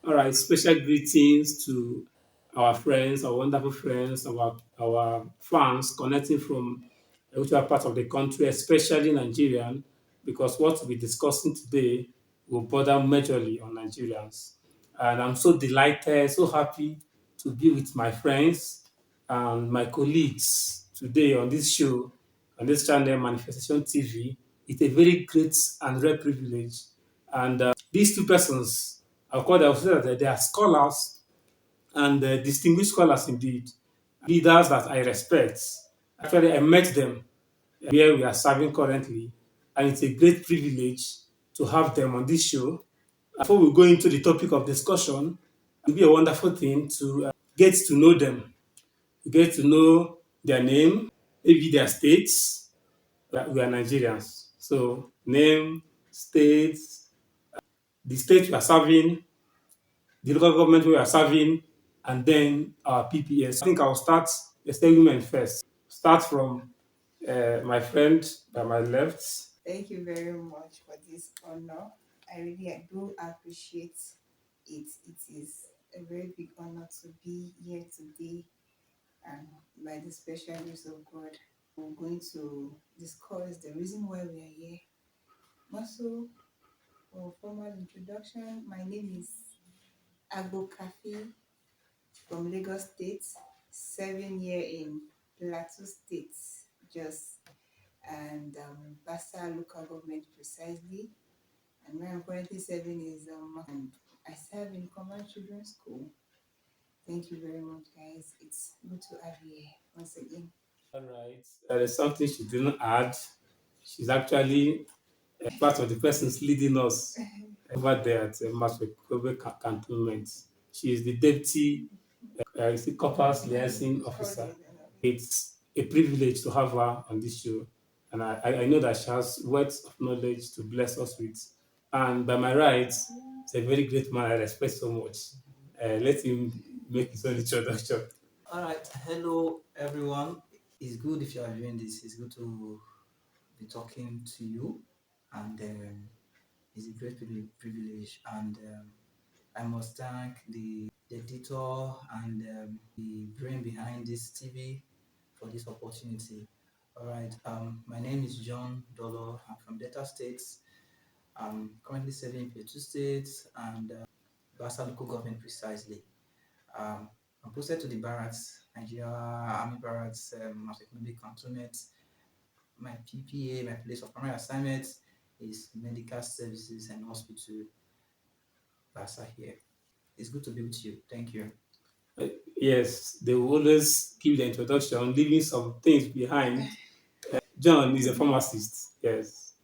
All right, special greetings to our friends, our wonderful friends, our fans connecting from whichever part of the country, especially Nigerian, because what we'll be discussing today will bother majorly on Nigerians. And I'm so delighted, so happy to be with my friends and my colleagues today on this show, on this channel, Manifestation TV. It's a very great and rare privilege. And these two persons, I would say that they are scholars and distinguished scholars indeed, leaders that I respect. Actually, I met them where we are serving currently, and it's a great privilege to have them on this show. Before we go into the topic of discussion, it will be a wonderful thing to get to know them, get to know their name, maybe their states. We are Nigerians. So, name, states, the state we are serving, the local government we are serving, and then our PPAs. I think I'll start the state women first. Start from my friend by my left. Thank you very much for this honor. I really do appreciate it. It is a very big honor to be here today, and by the special grace of God, we're going to discuss the reason why we are here. Also, for formal introduction, my name is Agbo Kafi from Lagos State, 7 year in Plateau State, just and Bassa local government precisely. And where I'm currently serving is and I serve in Command Children's School. Thank you very much, guys. It's good to have you here once again. All right. There is something she didn't add. She's actually part of the persons leading us over there at Masquerade Cantonment. She is the deputy is the corpus liaison officer. It's a privilege to have her on this show, and I know that she has words of knowledge to bless us with. And by my rights, it's a very great man I respect so much. Let him make his own introduction. All right, hello everyone. It's good if you are doing this. It's good to be talking to you, and it's a great privilege. And I must thank the editor and the brain behind this TV for this opportunity. All right, my name is John Dolo. I'm from Delta States. I'm currently serving in Plateau States and Bassa local government precisely. Um, I'm posted to the barracks, Nigeria Army Barracks, as economic cantonment. My PPA, my place of primary assignment, is medical services and hospital, Bassa here. It's good to be with you. Thank you. Yes, they will always give the introduction, leaving some things behind. John is a pharmacist. Yes,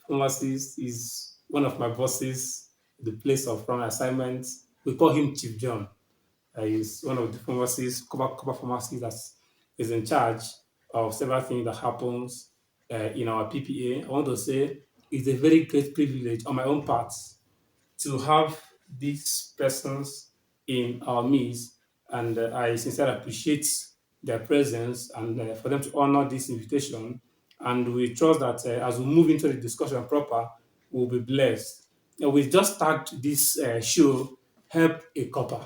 pharmacist is one of my bosses, the place of primary assignment. We call him Chief John. He's one of the pharmacists, cover pharmacists that is in charge of several things that happens in our PPA. I want to say it's a very great privilege on my own part to have these persons in our midst, and I sincerely appreciate their presence and for them to honor this invitation. And we trust that as we move into the discussion proper, we'll be blessed. We just tagged this show "Help a Copper."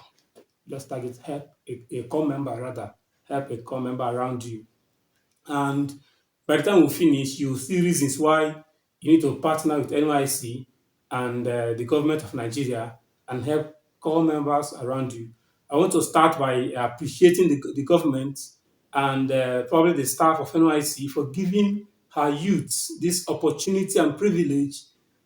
Just target help a core member rather, help a core member around you. And by the time we finish, you'll see reasons why you need to partner with NYSC and the government of Nigeria and help core members around you. I want to start by appreciating the government and probably the staff of NYSC for giving her youth this opportunity and privilege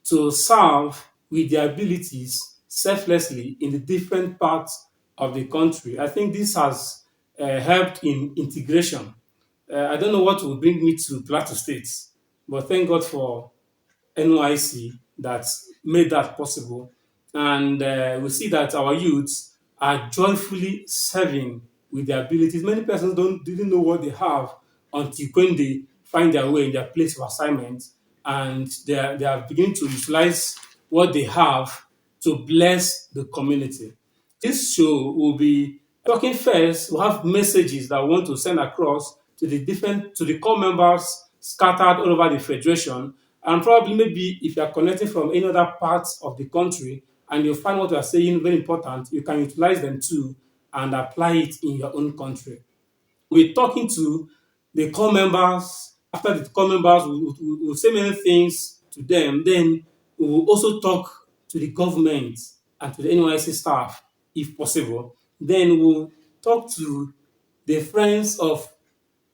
to serve with their abilities selflessly in the different parts of the country. I think this has helped in integration. I don't know what will bring me to Plateau State, but thank God for NYC that made that possible. And we see that our youths are joyfully serving with their abilities. Many persons didn't know what they have until when they find their way in their place of assignment, and they are beginning to utilize what they have to bless the community. This show will be talking first. We'll have messages that we want to send across to the core members scattered all over the federation, and probably maybe if you are connecting from any other parts of the country, and you find what you are saying very important, you can utilize them too and apply it in your own country. We're talking to the core members. After the core members, we'll say many things to them. Then we will also talk to the government and to the NYSC staff, if possible. Then we'll talk to the friends of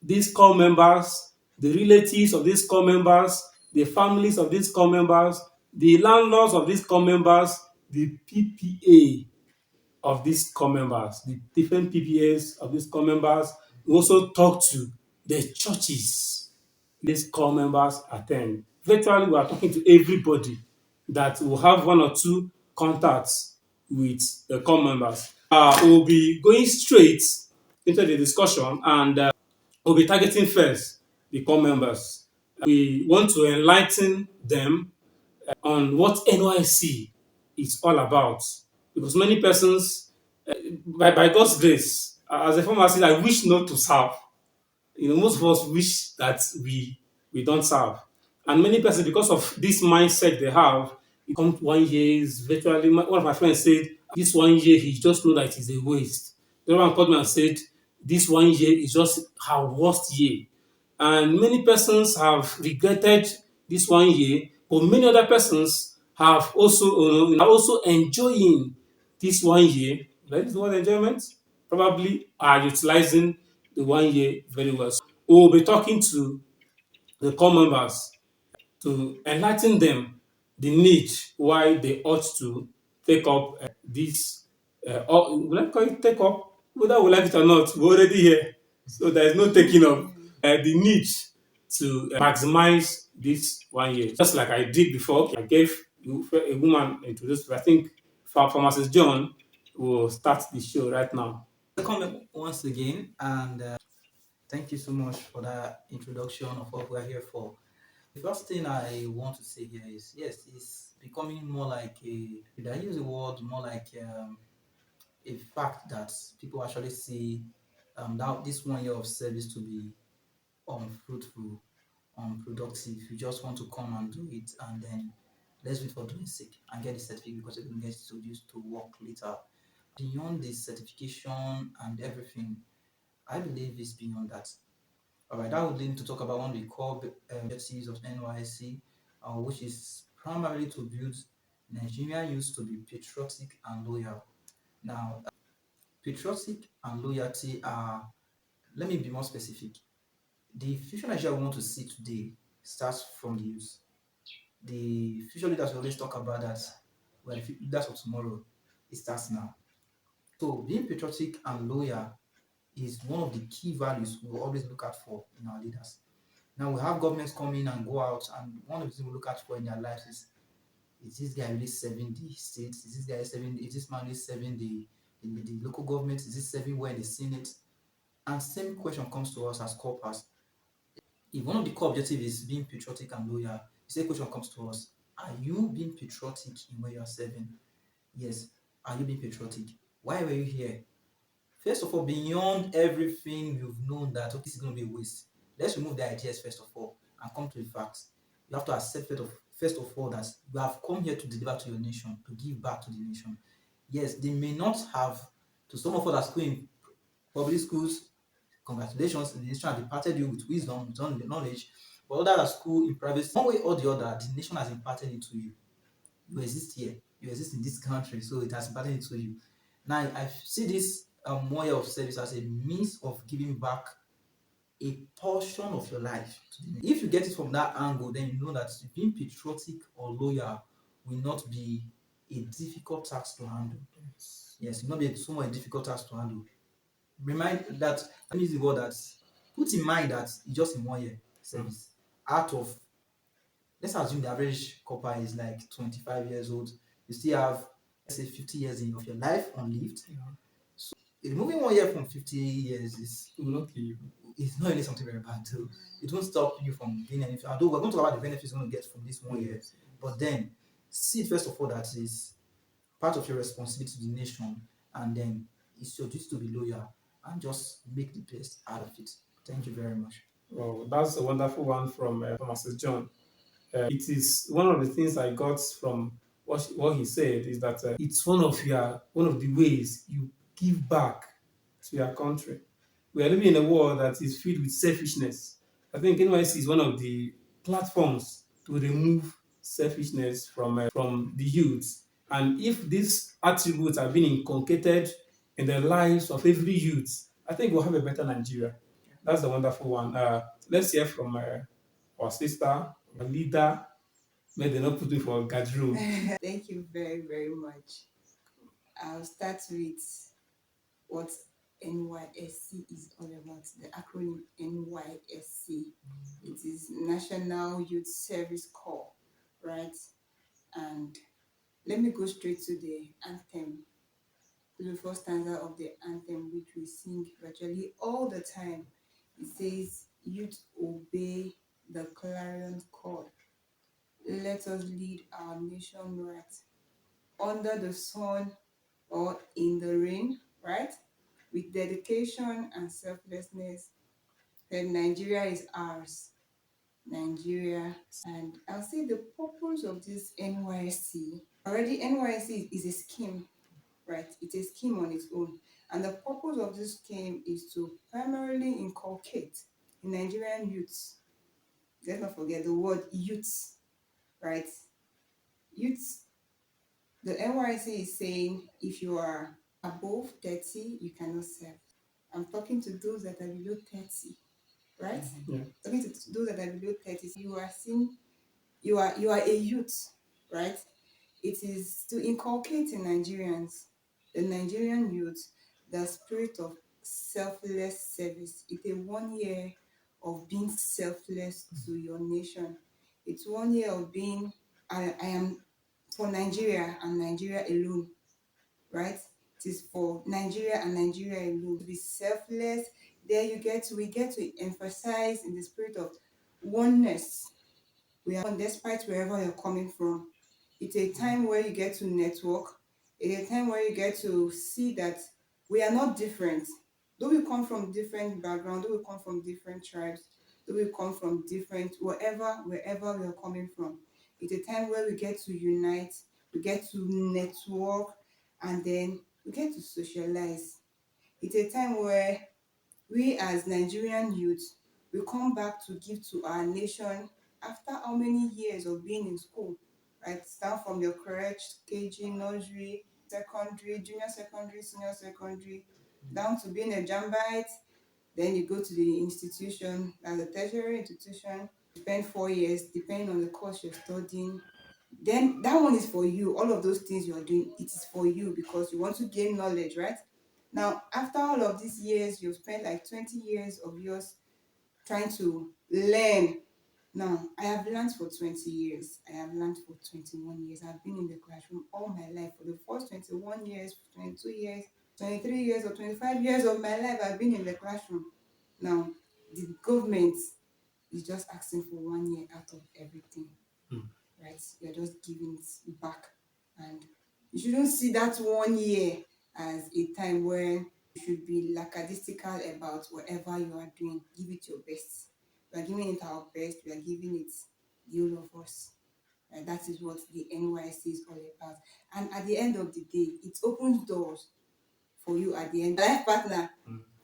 these core members, the relatives of these core members, the families of these core members, the landlords of these core members, the PPA of these core members, the different PPAs of these core members. We also talk to the churches these core members attend. Virtually, we are talking to everybody that will have one or two contacts with the core members. We'll be going straight into the discussion, and we'll be targeting first the core members. We want to enlighten them on what NYC is all about, because many persons, by God's grace, as a pharmacist, I wish not to serve. Most of us wish that we don't serve, and many persons, because of this mindset they have, it comes 1 year is virtually. One of my friends said, "This 1 year, he just know that it is a waste." The other one called me and said, "This 1 year is just her worst year," and many persons have regretted this 1 year, but many other persons have also are also enjoying this 1 year. That is the word enjoyment. Probably are utilizing the 1 year very well. So we'll be talking to the core members to enlighten them the need why they ought to take up this, or will I call it take up? Whether we like it or not, we're already here. So there is no taking up. The need to maximize this 1 year. Just like I did before, I gave a woman introduced. I think Pharmacist John will start the show right now. Welcome once again, and thank you so much for that introduction of what we're here for. The first thing I want to say here is yes, it's becoming more like did I use the word more like a fact that people actually see that this 1 year of service to be unfruitful, unproductive. You just want to come and do it, and then let's wait for doing sake and get the certificate because you can get to use to work later. Beyond the certification and everything, I believe it's beyond that. All right, that would lead to talk about one of the core objectives of NYSC, which is primarily to build Nigerian youth to be patriotic and loyal. Now, patriotic and loyalty are, let me be more specific. The future Nigeria we want to see today starts from the youth. The future leaders we always talk about that, well, the leaders of tomorrow, it starts now. So, being patriotic and loyal is one of the key values we will always look out for in our leaders. Now we have governments come in and go out, and one of the things we look out for in their lives is this guy really serving the states? Is this guy serving? Is this man really serving the local government? Is this serving well in the Senate? And same question comes to us as corpers. If one of the core objectives is being patriotic and loyal, the same question comes to us: are you being patriotic in where you are serving? Yes. Are you being patriotic? Why were you here? First of all, beyond everything you've known that okay, this is going to be a waste, let's remove the ideas first of all and come to the facts. You have to accept first of all that you have come here to deliver to your nation, to give back to the nation. Yes, they may not have, to some of us that school in public schools, congratulations, the nation has imparted you with wisdom, with knowledge, but others at school in private, one way or the other, the nation has imparted it to you. You exist here, you exist in this country, so it has imparted it to you. Now, I see this 1 year of service as a means of giving back a portion of your life. If you get it from that angle, then you know that being patriotic or loyal will not be a difficult task to handle. Yes, it will not be somewhat a difficult task to handle. Remind that, let me use the word that, put in mind that it's just in 1 year service. Out of, let's assume the average copper is like 25 years old, you still have, let's say, 50 years of your life unlived. So removing 1 year from 50 years is it's not really something very bad too. It won't stop you from being anything. Although we're going to talk about the benefits you're going to get from this 1 year, but then see it first of all that is part of your responsibility to the nation, and then it's your duty to be loyal and just make the best out of it. Thank you very much. Well, that's a wonderful one from Thomas John. It is one of the things I got from what he said is that it's one of the ways you give back to your country. We are living in a world that is filled with selfishness. I think NYC is one of the platforms to remove selfishness from the youth. And if these attributes are being inculcated in the lives of every youth, I think we'll have a better Nigeria. That's the wonderful one. Let's hear from our sister, our leader. May they not put me for a guard room. Thank you very, very much. I'll start with what NYSC is all about, the acronym NYSC. It is National Youth Service Corps, right? And let me go straight to the anthem, to the first stanza of the anthem, which we sing virtually all the time. It says, "Youth obey the clarion call. Let us lead our nation right. Under the sun or in the rain," right? "With dedication and selflessness, then Nigeria is ours. Nigeria." And I'll say the purpose of this NYSC, already NYSC is a scheme, right? It's a scheme on its own. And the purpose of this scheme is to primarily inculcate in Nigerian youths. Let's not forget the word youths, right? Youths, the NYSC is saying if you are above 30, you cannot serve. I'm talking to those that are below 30, right? Yeah. Talking to those that are below 30, you are seen, you are a youth, right? It is to inculcate in Nigerians, the Nigerian youth, the spirit of selfless service. It's a 1 year of being selfless to your nation. It's 1 year of being, I am for Nigeria and Nigeria alone, right? It is for Nigeria and Nigeria alone. To be selfless, there we get to emphasize in the spirit of oneness. We are one despite wherever you're coming from. It's a time where you get to network. It's a time where you get to see that we are not different. Though we come from different backgrounds, though we come from different tribes, though we come from different wherever we are coming from. It's a time where we get to unite, we get to network, and then we get to socialize. It's a time where we as Nigerian youth, we come back to give to our nation after how many years of being in school, right? Start from your crèche, KG, nursery, secondary, junior secondary, senior secondary, down to being a jambite. Then you go to the institution, as a tertiary institution, spend 4 years, depending on the course you're studying. Then that one is for you. All of those things you're doing, it is for you because you want to gain knowledge, right? Now, after all of these years, you've spent like 20 years of yours trying to learn. Now, I have learned for 20 years. I have learned for 21 years. I've been in the classroom all my life. For the first 21 years, 22 years, 23 years, or 25 years of my life, I've been in the classroom. Now, the government is just asking for 1 year out of everything, right? You're just giving it back. And you shouldn't see that 1 year as a time when you should be lackadaisical about whatever you are doing. Give it your best. We are giving it our best. We are giving it the whole of us. And that is what the NYC is all about. And at the end of the day, it opens doors for you at the end. Life partner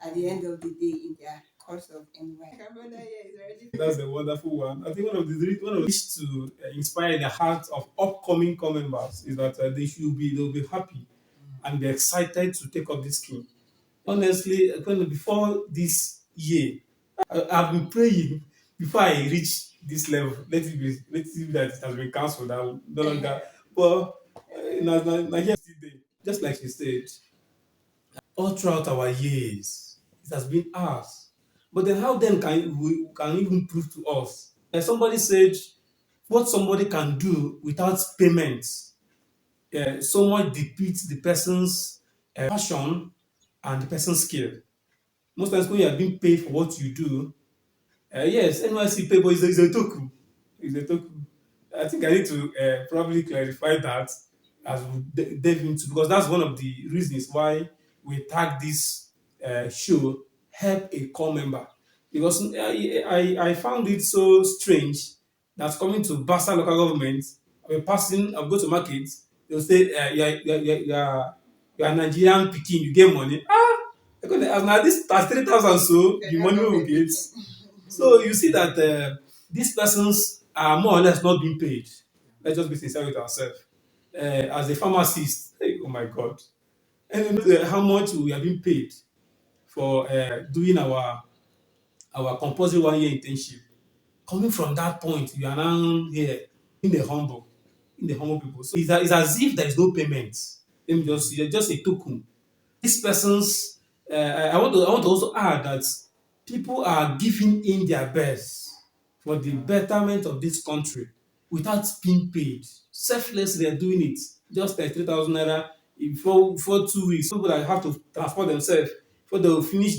at the end of the day in their course of NYC. That's a wonderful one. I think one of the ways to inspire the hearts of upcoming core members is that they'll be happy and be excited to take up this scheme. Honestly, before this year, I've been praying before I reach this level. Let it be that it has been cancelled. I will no longer. But Nigeria is still there. Just like you said, all throughout our years, it has been ours. But then, how then can even prove to us? Like somebody said, what somebody can do without payment, somewhat depicts the person's passion and the person's skill. Most times, when you are being paid for what you do, yes, NYC pay, but it's a token. It's a token. I think I need to probably clarify that as we delve into, because that's one of the reasons why we tag this show help a core member. Because I found it so strange that coming to Basa local government, I'm passing, I'll go to market, they'll say, you're a Nigerian pikin, you get money. Ah, because as now this 3,000 so the Federal money we will government get. picking. So you see that these persons are more or less not being paid. Let's just be sincere with ourselves. As a pharmacist, hey, oh my God, and you know how much we are being paid for doing our compulsory 1 year internship. Coming from that point, you are now here in the humble people. So it's as if there is no payment. Let me just, you're just a token. These persons, I want to also add that people are giving in their best for the betterment of this country without being paid. Selflessly, they're doing it. Just like 3,000 naira for 2 weeks. People that have to transport themselves before they will finish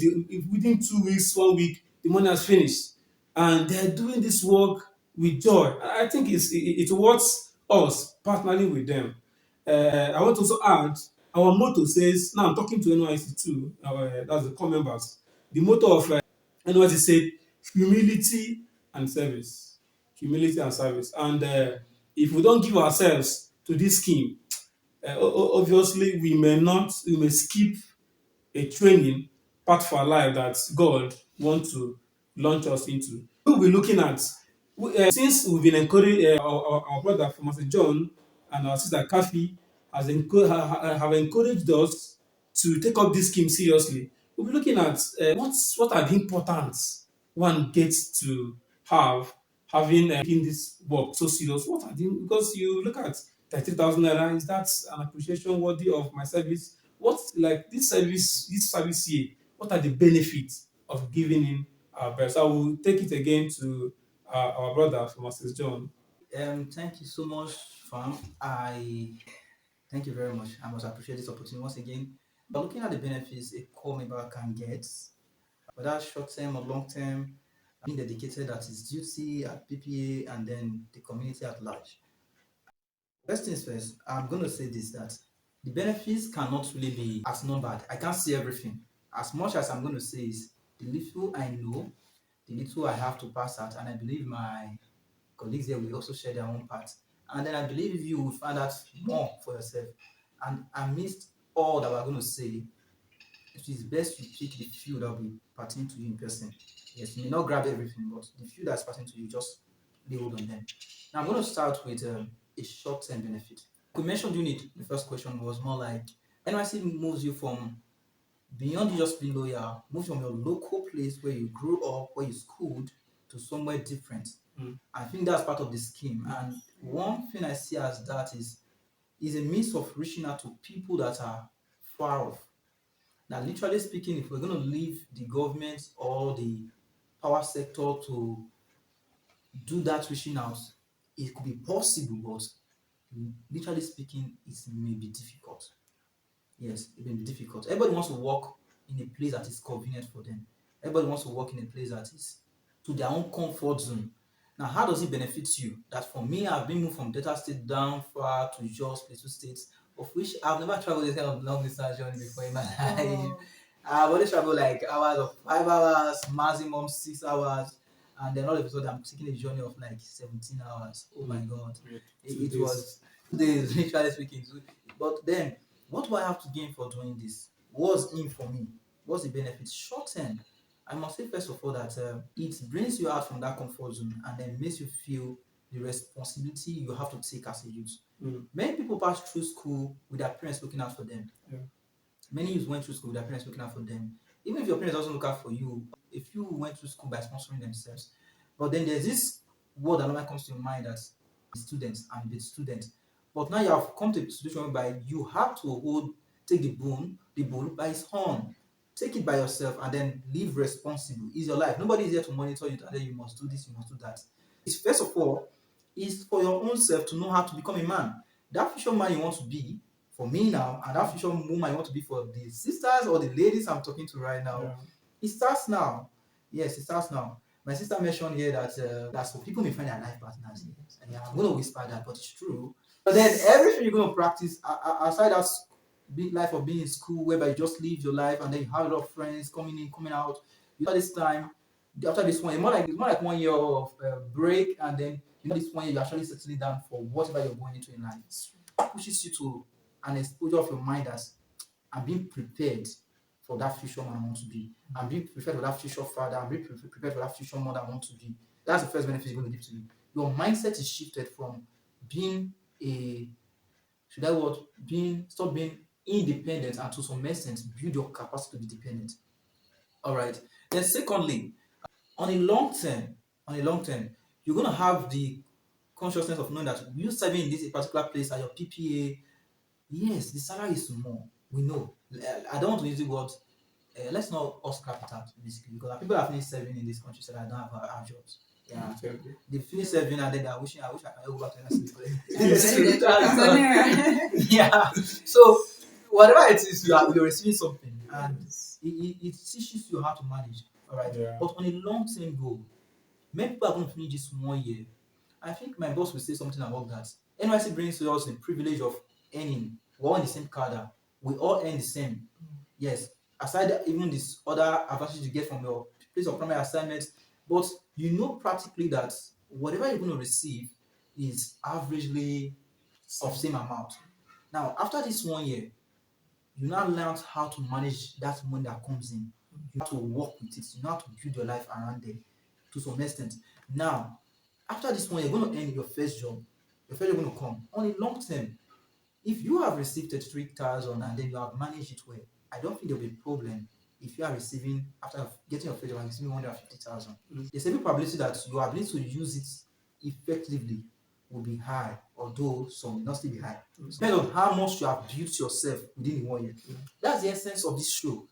within 2 weeks, 1 week, the money has finished. And they're doing this work with joy. I think it's worth us partnering with them. I want to also add our motto says, now I'm talking to NYSC too, that's the core members. The motto of NYSC said, humility and service. Humility and service. And if we don't give ourselves to this scheme, obviously we may skip a training path for our life that God wants to launch us into. We'll be looking at, since we've been encouraging our brother from Master John and our sister Kathy have encouraged us to take up this scheme seriously. We'll be looking at what are the importance one gets to have having taking this work so serious. What are the, because you look at 30,000 naira, is that an appreciation worthy of my service? What, like this service here, what are the benefits of giving in our best? I will take it again to our brother from Mrs. John. Thank you so much, fam. I thank you very much. I must appreciate this opportunity once again. But looking at the benefits a core member can get, whether short term or long term, being dedicated at his duty at PPA and then the community at large. First things first, I'm going to say this, that the benefits cannot really be as numbered. I can't see everything. As much as I'm going to say is the little I know, the little I have to pass out, and I believe my colleagues here will also share their own part. And then I believe you will find out more for yourself. And amidst all that we're going to say, it is best you pick the few that will be pertaining to you in person. Yes, you may not grab everything, but the few that's pertaining to you, just lay hold on them. Now I'm going to start with a short-term benefit. We mentioned during the first question was more like NYC moves you from beyond you just being loyal, moves from your local place where you grew up, where you schooled, to somewhere different. I think that's part of the scheme. And one thing I see as that is a means of reaching out to people that are far off. Now, literally speaking, if we're going to leave the government or the power sector to do that reaching out, it could be possible, but literally speaking, it may be difficult. Yes, it may be difficult. Everybody wants to work in a place that is convenient for them. Everybody wants to work in a place that is to their own comfort zone. Now, how does it benefit you? That for me, I've been moved from Delta State down far to Jos, Plateau States, of which I've never traveled this kind of long distance journey before in my life. Oh, I've only traveled like hours of 5 hours, maximum 6 hours, and then all of a sudden I'm taking a journey of like 17 hours. Oh my God. Yeah, It 2 days. was 2 days, literally speaking. But then, what do I have to gain for doing this? What's in for me? What's the benefit? Short term, I must say first of all that it brings you out from that comfort zone and then makes you feel the responsibility you have to take as a youth. Many people pass through school with their parents looking out for them. Yeah. Many youths went through school with their parents looking out for them. Even if your parents doesn't look out for you, if you went through school by sponsoring themselves. But then there's this word that normally comes to your mind as students and the student. But now you have come to a situation whereby you have to take the bull by its horn. Take it by yourself and then live responsible. It's your life. Nobody is here to monitor you and then you must do this, you must do that. It's first of all, is for your own self to know how to become a man. That future man you want to be, for me now, and that future woman you want to be for the sisters or the ladies I'm talking to right now, Yeah. it starts now. Yes, it starts now. My sister mentioned here that that's what people may find their life partners. And yeah, I'm going to whisper that, but it's true. But then everything you're going to practice aside that big life of being in school, whereby you just live your life and then you have a lot of friends coming in, coming out. You know, this time, after this one, it's more like 1 year of break, and then this 1 year you're actually settling down for whatever you're going into in life. It pushes you to an exposure of your mind as I'm being prepared for that future man I want to be. I'm being prepared for that future father. I'm being prepared for that future mother I want to be. That's the first benefit it's going to give to you. Your mindset is shifted from being a should I what being stop being independent and to some extent build your capacity to be dependent. All right. Then secondly, on a long term, you're gonna have the consciousness of knowing that you serving in this particular place at your PPA. Yes, the salary is small. We know. I don't want to use the word. Let's not all scrap it out basically because people are finished serving in this country so that I don't have jobs. Yeah, they finish serving and then they're wishing I wish I could go back to NYSC. Yeah. So whatever it is, you're receiving something and it teaches you how to manage. All right. Yeah. But on a long-term goal, many people are going to finish this 1 year. I think my boss will say something about that. NYSC brings to us the privilege of earning. We're all in the same cadre. We all earn the same. Yes. Aside even this other advantage you get from your place of primary assignment, but you know practically that whatever you're going to receive is averagely of same amount. Now, after this 1 year, you now learn how to manage that money that comes in. You have to work with it. You know how to build your life around them to some extent. Now, after this 1 year, you're going to earn your first job. Your first job is going to come. On a long term, if you have received 33,000 and then you have managed it well, I don't think there'll be a problem if you are receiving, after getting your first job and receiving 150,000. There's a probability that your ability to use it effectively will be high, although some will not still be high. Depends on how much you have built yourself within the 1 year. That's the essence of this show.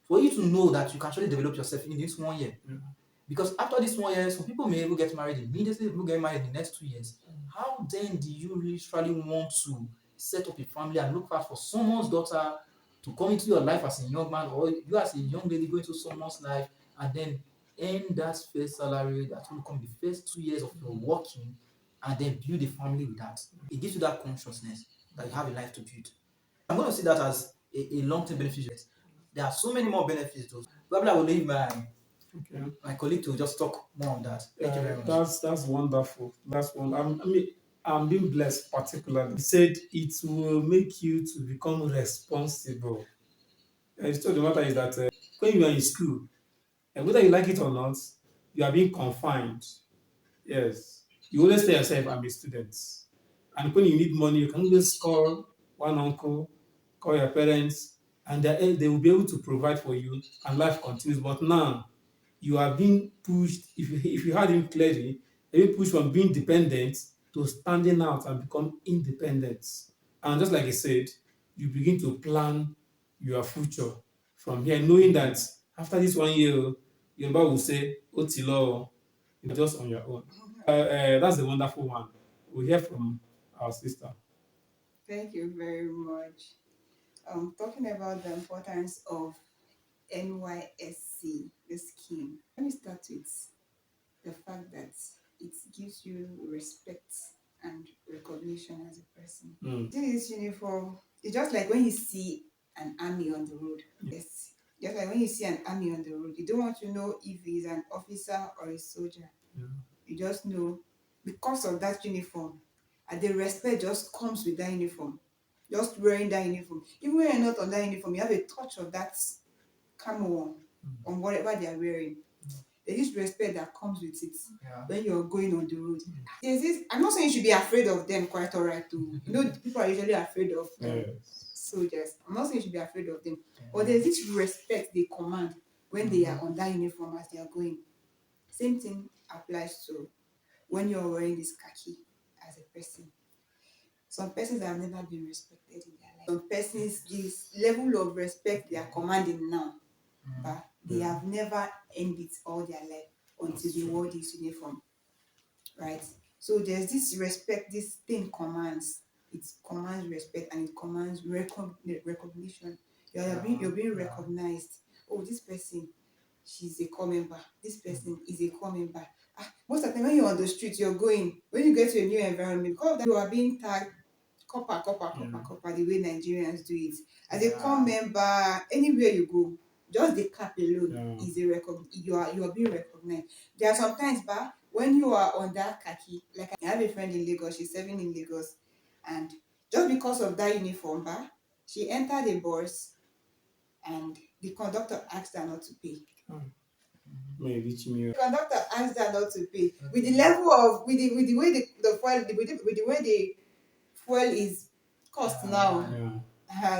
For you to know that you can actually develop yourself in this 1 year. Because after this 1 year, some people may even get married immediately, people get married in the next 2 years. How then do you literally want to set up a family and look out for someone's daughter to come into your life as a young man, or you as a young lady go into someone's life and then earn that first salary that will come the first 2 years of your working and then build a family with that? It gives you that consciousness that you have a life to build. I'm going to see that as a long-term benefit. There are so many more benefits though. Probably I will leave my colleague to just talk more on that. Thank you very much. That's wonderful. That's one. I'm being blessed particularly. He said it will make you to become responsible. And so the matter is that when you are in school, and whether you like it or not, you are being confined. Yes. You always tell yourself, I'm a student. And when you need money, you can always call one uncle, call your parents, and they will be able to provide for you, and life continues. But now, you are being pushed, if you heard him clearly, you're being pushed from being dependent to standing out and become independent. And just like I said, you begin to plan your future from here, knowing that after this 1 year, Yoruba will say, Otilo, you're just on your own. That's a wonderful one. We'll hear from our sister. Thank you very much. Talking about the importance of NYSC, the scheme. Let me start with the fact that it gives you respect and recognition as a person. See this uniform, it's just like when you see an army on the road. Yes. Just like when you see an army on the road, you don't want to know if he's an officer or a soldier. You just know because of that uniform. And the respect just comes with that uniform. Just wearing that uniform. Even when you're not on that uniform, you have a touch of that camo on whatever they are wearing. There is respect that comes with it when you're going on the road. There's this, I'm not saying you should be afraid of them, quite alright too. You know, people are usually afraid of soldiers. I'm not saying you should be afraid of them. But there's this respect they command when they are on that uniform as they are going. Same thing applies to when you're wearing this khaki as a person. Some persons have never been respected in their life. Some persons, this level of respect they are commanding now, but they have never earned it all their life until they wore this uniform. Right? So there's this respect, this thing commands. It commands respect and it commands recognition. You're being recognized. Oh, this person, she's a core member. This person is a core member. Most of the time when you're on the street, when you get to a new environment, because you are being tagged copper, the way Nigerians do it. As a core member, anywhere you go, just the cap alone is you are being recognized. There are sometimes, when you are on that khaki, like I have a friend in Lagos, she's serving in Lagos, and just because of that uniform, she entered a bus and the conductor asked her not to pay. May reach me. The conductor asked her not to pay. With the level of with the way the fuel with the way the fuel is cost now.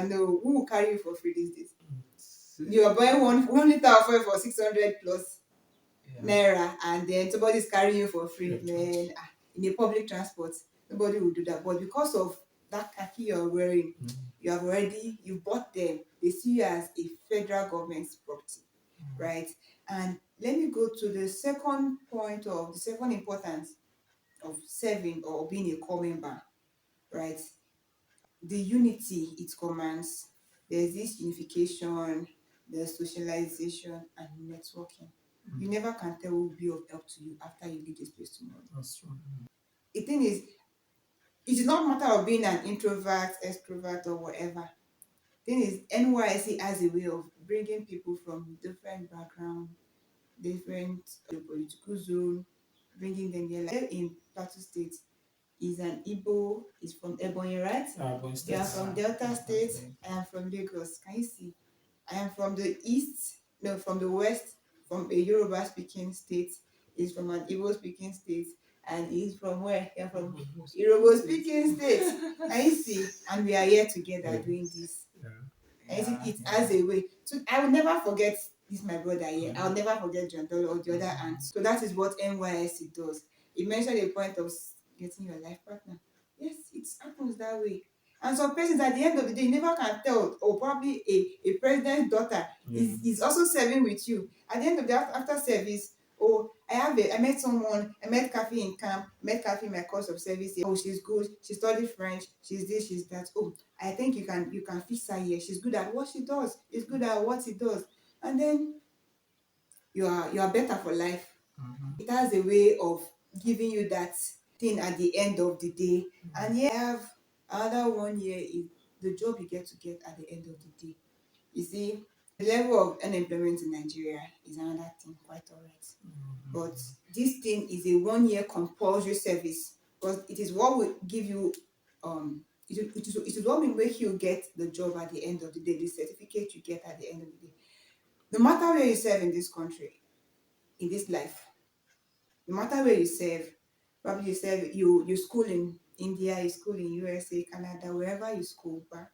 No, who will carry you for free these days? You are buying one liter of fuel for 600 plus naira, and then somebody is carrying you for free. Man, in a public transport, nobody will do that. But because of that khaki you're wearing, you bought them. They see you as a federal government's property, right? And let me go to the second importance of serving or being a corps member, right? The unity it commands. There's this unification, there's socialization and networking. You never can tell who will be of help to you after you leave this place tomorrow. That's true. The thing is, it is not a matter of being an introvert, extrovert, or whatever. The thing is, NYSC has a way of bringing people from different backgrounds, different political zone, bringing them here. Like in Plateau State, is an Igbo, is from Ebonyi, right? You are from Delta State. I am from Lagos. Can you see? I am from the east, no, from the west, from a Yoruba speaking state. He's from an Igbo speaking state. And he's from where? You're from Yoruba speaking state. Can you see? And we are here together doing this. I think it has a way. So I will never forget this, my brother here. I'll never forget John Dolo or the other aunt. So that is what NYSC does. It mentioned a point of getting your life partner. Yes, it happens that way. And some persons at the end of the day, you never can tell, or probably a president's daughter is also serving with you. At the end of the after service, oh, I met someone, I met Kathy in camp, met Kathy in my course of service. Oh, she's good, she studied French, she's this, she's that. Oh, I think you can fix her here. She's good at what she does, she's good at what she does. And then you are better for life. It has a way of giving you that thing at the end of the day. And yeah, I have another 1 year is the job you get at the end of the day. You see, the level of unemployment in Nigeria is another thing, quite alright. But this thing is a 1 year compulsory service, because it is what will give you it is what will make you get the job at the end of the day, the certificate you get at the end of the day. No matter where you serve in this country, in this life, no matter where you serve, probably you school in India, you school in USA, Canada, wherever you school back,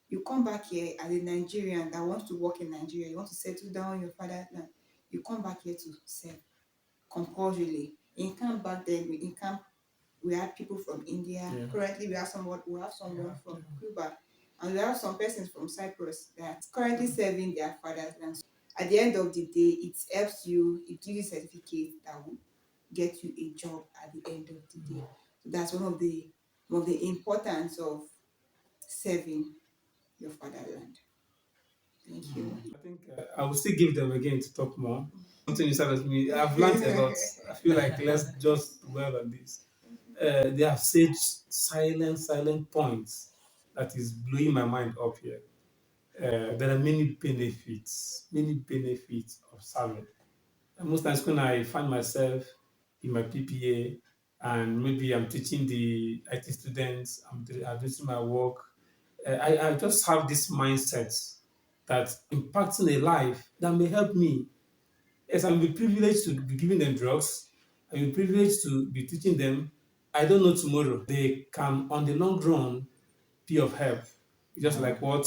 you come back here as a Nigerian that wants to work in Nigeria, you want to settle down in your father's land, you come back here to serve compulsorily. In camp back then, in camp we had people from India. Currently we have someone from Cuba, and we have some persons from Cyprus that currently serving their father's land. At the end of the day, it helps you, it gives you certificate that will get you a job at the end of the day. So that's one of the importance of serving your fatherland. Thank you. I think I will still give them again to talk more. Something you said with me, I've learned a lot. I feel like let's just dwell on this. They have said silent points that is blowing my mind up here. There are many benefits of serving. And most times when I find myself in my PPA and maybe I'm teaching the IT students, I'm doing my work, I just have this mindset that impacting a life that may help me. Yes, I'm be privileged to be giving them drugs. I'm privileged to be teaching them. I don't know tomorrow. They can, on the long run, be of help. Just like what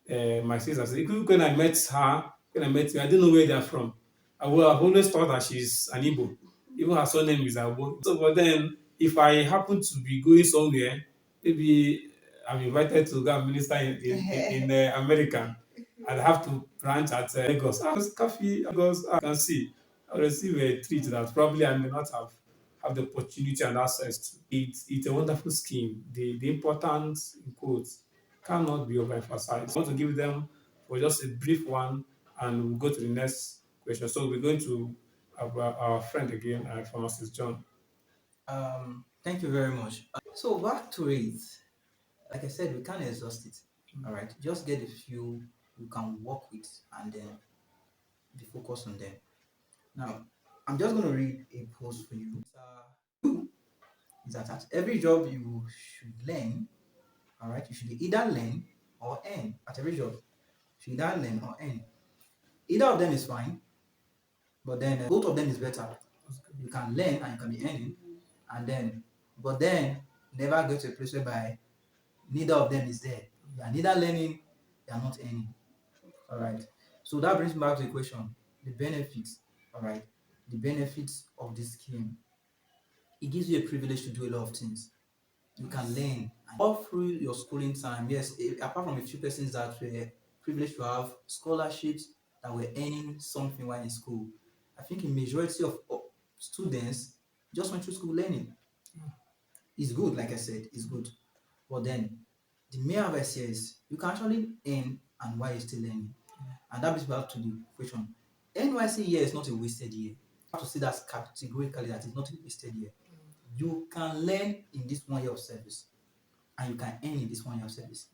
my sister said. Even when I met her, when I met her, I didn't know where they're from. I've always thought that she's an Igbo. Even her surname is Abo. So, but then, if I happen to be going somewhere, maybe I'm invited to go and minister in America, I'd have to branch at Lagos. Coffee, Lagos, I can see. I'll receive a treat that probably I may not have the opportunity and access to. It's a wonderful scheme. The importance, in quotes, cannot be overemphasized. I want to give them for just a brief one, and we'll go to the next question. So we're going to our friend again, Pharmacist John. Thank you very much. So back to it. Like I said, we can't exhaust it. All right, just get a few you can work with and then be focused on them. Now, I'm just going to read a post for you. Is that at every job you should learn, all right, you should either learn or earn. At every job, you should either learn or earn. Either of them is fine, but then both of them is better. You can learn and you can be earning, and then, but then never get to a place whereby neither of them is there. You are neither learning, you are not earning. All right. So that brings me back to the question: the benefits. All right, the benefits of this scheme. It gives you a privilege to do a lot of things. You can learn all through your schooling time. Yes, apart from a few persons that were privileged to have scholarships that were earning something while in school, I think a majority of students just went through school learning. It's good, like I said, it's good. But then the main advice here is you can actually earn and while you're still learning. And that brings back to the question. NYSC year is not a wasted year. You have to see that categorically that it's not a wasted year. You can learn in this 1 year of service and you can earn in this 1 year of service.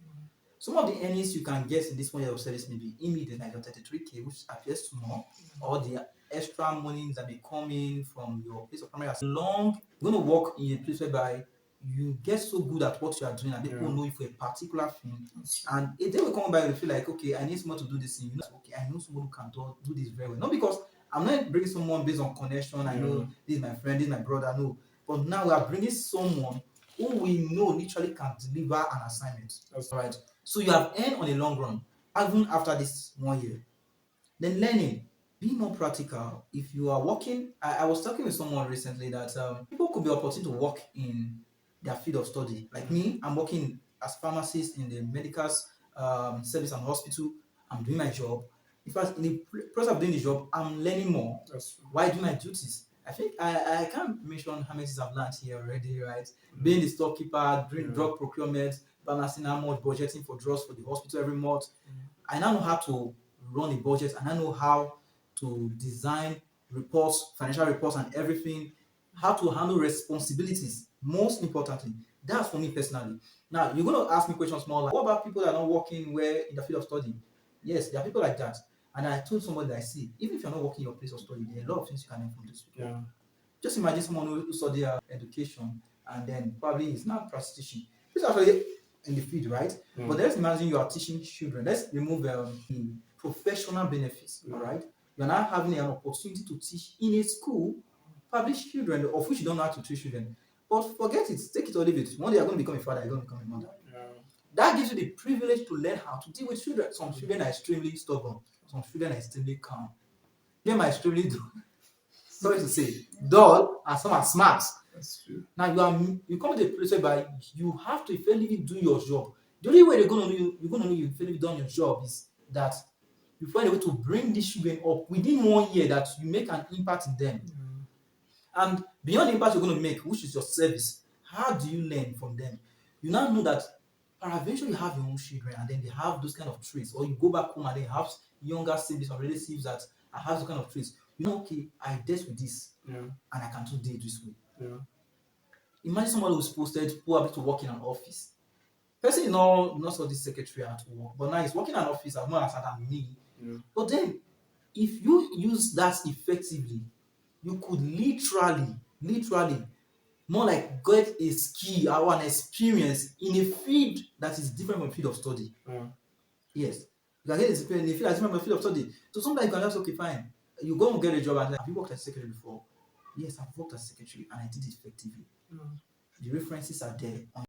Some of the earnings you can get in this 1 year of service may be immediate, like your 33K, which appears small, or the extra money that may come in from your place of primary. Long, you're going to work in a place whereby you get so good at what you are doing and people know you for a particular thing. And a day will come by and feel like, okay, I need someone to do this thing. You know, okay, I know someone who can do this very well. Not because I'm not bringing someone based on connection. I know this is my friend, this is my brother. No. But now we are bringing someone who we know literally can deliver an assignment. That's right. So you have earned on a long run, even after this 1 year. Then learning, be more practical. If you are working, I was talking with someone recently that people could be opportune to work in their field of study. Like me, I'm working as pharmacist in the medical service and hospital. I'm doing my job. In fact, in the process of doing the job, I'm learning more. Why do my duties? I think I can't mention how many things I've learned here already, right? Being the storekeeper, doing drug procurement, balancing how much budgeting for drugs for the hospital every month. I now know how to run a budget and I know how to design reports, financial reports and everything, how to handle responsibilities, most importantly. That's for me personally. Now, you're going to ask me questions more like, what about people that are not working where in the field of study? Yes, there are people like that. And I told somebody that I see, even if you're not working your place of study, there are a lot of things you can learn from these people. Yeah. Just imagine someone who study education and then probably is now practice teaching. This is actually in the field, right? But let's imagine you are teaching children. Let's remove the professional benefits, all right? You're now having an opportunity to teach in a school, publish children, of which you don't know how to teach children. But forget it, take it or leave it. One day you're going to become a father, you're going to become a mother. Yeah. That gives you the privilege to learn how to deal with children. Some children are extremely stubborn, some children are extremely calm. Them are extremely sorry to say, dull, and some are smart. That's true. Now you come to a place whereby you have to effectively do your job. The only way you're gonna know you've effectively done your job is that you find a way to bring these children up within 1 year that you make an impact in them. And beyond the impact you're going to make, which is your service, how do you learn from them? You now know that eventually you have your own children and then they have those kind of traits, or you go back home and they have younger siblings or relatives that have those kind of traits. You know, okay, I dealt with this and I can do it this way. Yeah. Imagine someone who's posted probably to work in an office. Person is not so this secretary at work, but now he's working in an office as more as than me. Yeah. But then, if you use that effectively, you could literally, more like get a skill or an experience in a field that is different from the field of study. Yes. You can get experience in a field that's different from the field of study. So sometimes you can just, okay, fine. You go and get a job and like, have you worked as a secretary before? Yes, I've worked as a secretary and I did it effectively. The references are there on